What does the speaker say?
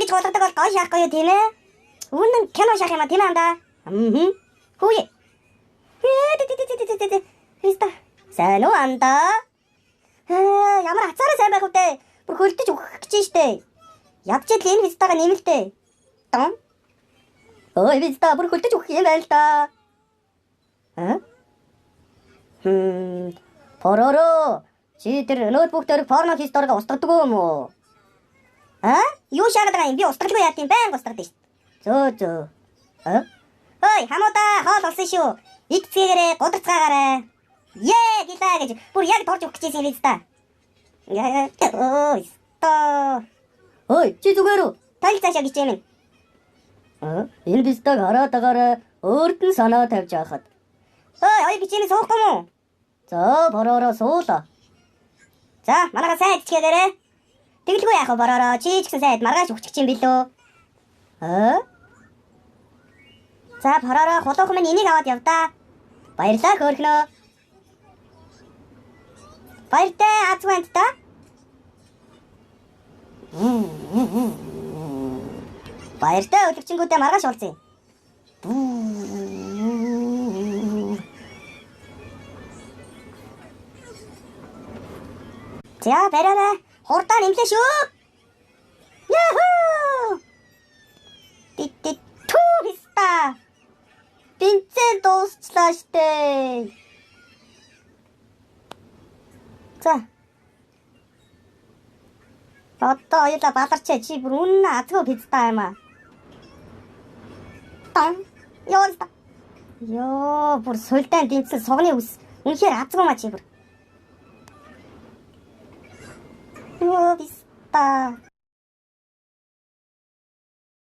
Тэгж болгодог бол гоё шахахгүй юу тийм ээ? Үнэн кино шах юм а тийм ээ анда. Хөөе. Виста. Сайн уу анда? Ямар хацаараа сайн байх вэ? Бүр хөлдөж өгөх гэж штэ. Ядч л энэ вистага нэмэлтэй. Том. Ой виста бүр хөлдөж өгөх юм байл та. Пороро. Чи тэр ноутбук дээр порно хийсторог устгадаг юм уу? Юу шаагаад байгаа юм? Би устгахгүй яа тийм байн устгадаг шүү. Зөө. Ой, хамаата хоол олсон шүү. Ицгээрээ гудацгаагаарай. Гилаа гэж бүр яг торж өгөх гэжсэн юм та. Ой, чи зүгээр үү? Танил цаашаа гэж юм. Энэ бистаг хараад байгаарай. Өөрт нь санаа тавьж яахад. Ой, гэж юм суухгүй мүү? За, бороо суула. За, манайха сайн ичгээгээрэй. Тэгэлгүй яах вэ бороо? Чи ч гэсэн сайд маргааш өгчих юм билүү? За, бороо хулуухан минь энийг аваад явдаа. Баярлалаа хөөрхнөө. Баяртай азгвант та. Баяртай өдөрчингүүдээ маргааш уулзъя. За, бараарай. Хурдаа нэмлээ шүү. Яхуу! Ту хиста. Бензин дуусчлаа штэ. За. Одоо оёлаа баларчаа чи бүр үнэн азгүй пиццаа юм аа. Ёо, бүр сулдаан дэнцэл сугны ус. Үнэхээр азгүй маа чи бүр. Ёо, пиццаа.